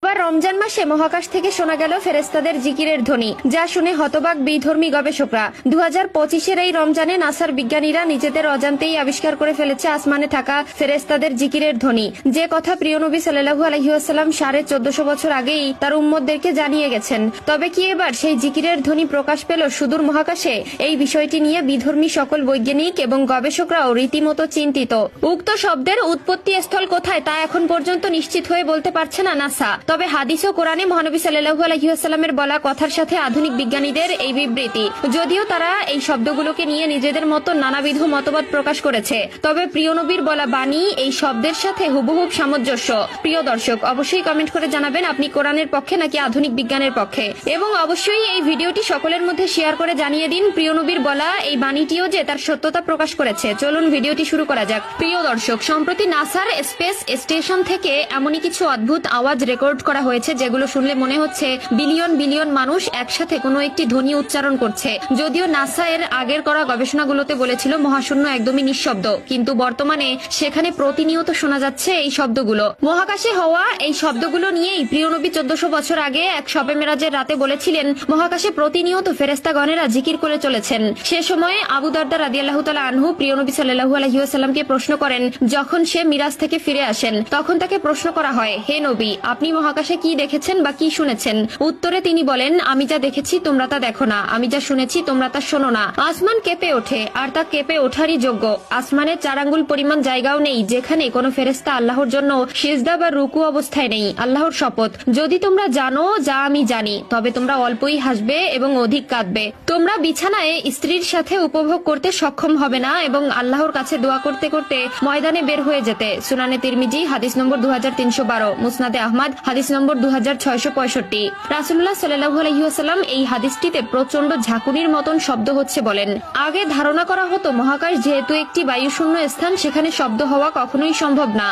এবার রমজান মাসে মহাকাশ থেকে শোনা গেল ফেরেশতাদের জিকিরের ধ্বনি, যা শুনে হতবাক বিধর্মী গবেষকরা। 2025-এর এই রমজানে নাসার বিজ্ঞানীরা নিজেদের অজান্তেই আবিষ্কার করে ফেলেছে আসমানে থাকা ফেরেশতাদের জিকিরের ধ্বনি, যে কথা প্রিয় নবী সাল্লাল্লাহু আলাইহি ওয়াসাল্লাম 1450 বছর আগেই তার উম্মতদেরকে জানিয়ে গেছেন। তবে কি এবার সেই জিকিরের ধ্বনি প্রকাশ পেল সুদূর মহাকাশে? এই বিষয়টি নিয়ে বিধর্মী সকল বৈজ্ঞানিক এবং গবেষকরাও রীতিমতো চিন্তিত। উক্ত শব্দের উৎপত্তি স্থল কোথায় তা এখন পর্যন্ত নিশ্চিত হয়ে বলতে পারছে না নাসা। তবে হাদিস ও কোরআনে মহানবী সাল্লাল্লাহু আলাইহি ওয়াসাল্লামের বলা কথার সাথে আধুনিক বিজ্ঞানীদের এই বিবৃতি, যদিও তারা এই শব্দগুলোকে নিয়ে নিজেদের মতো নানাবিধ মতবাদ প্রকাশ করেছে, তবে প্রিয় নবীর বলা বাণী এই শব্দের সাথে হুবহুব সামঞ্জস্য। প্রিয় দর্শক, অবশ্যই কমেন্ট করে জানাবেন আপনি কোরআনের পক্ষে নাকি আধুনিক বিজ্ঞানের পক্ষে, এবং অবশ্যই এই ভিডিওটি সকলের মধ্যে শেয়ার করে জানিয়ে দিন প্রিয় নবীর বলা এই বাণীটিও যে তার সত্যতা প্রকাশ করেছে। চলুন ভিডিওটি শুরু করা যাক। প্রিয় দর্শক, সম্প্রতি নাসার স্পেস স্টেশন থেকে এমনই কিছু অদ্ভুত আওয়াজ রেকর্ড করা হয়েছে যেগুলো শুনলে মনে হচ্ছে বিলিয়ন বিলিয়ন মানুষ একসাথে কোনো একটি ধ্বনি উচ্চারণ করছে। যদিও নাসা এর আগের করা গবেষণাগুলোতে বলেছিল মহাশূন্য একদমই নিঃশব্দ, কিন্তু বর্তমানে সেখানে প্রতিনিয়ত শোনা যাচ্ছে এই শব্দগুলো। মহাকাশে হওয়া এই শব্দগুলো নিয়েই প্রিয় নবী 1400 বছর আগে এক শবে মেরাজের রাতে বলেছিলেন মহাকাশে প্রতিনিয়ত ফেরেশতাগণেরা জিকির করে চলেছেন। সে সময়ে আবু দারদা রাদিয়াল্লাহু তাআলা আনহু প্রিয় নবী সাল্লাল্লাহু আলাইহি ওয়াসাল্লামকে প্রশ্ন করেন, যখন সে মিরাজ থেকে ফিরে আসেন তখন তাকে প্রশ্ন করা হয়, হে নবী, আপনি মহাকাশে কি দেখেছেন বা কি শুনেছেন? উত্তরে তিনি বলেন, আমি যা দেখেছি তোমরা তা দেখো না, আমি যা শুনেছি তোমরা তা শোনো না। আসমান কেঁপে ওঠে, আর তা কেঁপে ওঠারই যোগ্য। আসমানের 4 আঙ্গুল পরিমাণ জায়গাও নেই যেখানে কোনো ফেরেশতা আল্লাহর জন্য সিজদা বা রুকু অবস্থায় নেই। আল্লাহর শপথ, যদি তোমরা জানো যা আমি জানি তবে তোমরা অল্পই হাসবে এবং অধিক কাঁদবে। তোমরা বিছানায় স্ত্রীর সাথে উপভোগ করতে সক্ষম হবে না এবং আল্লাহর কাছে দোয়া করতে করতে ময়দানে বের হয়ে যেতে। সুনানে তিরমিজি হাদিস নম্বর 2312, মুসনাদে আহমদ হাদিস নম্বর 2665। রাসূলুল্লাহ সাল্লাল্লাহু আলাইহি ওয়াসাল্লাম এই হাদিসটিতে প্রচন্ড ঝাঁকুনির মতন শব্দ হচ্ছে বলেন। আগে ধারণা করা হতো মহাকাশ যেহেতু একটি বায়ুশূন্য স্থান, সেখানে শব্দ হওয়া কখনোই সম্ভব না।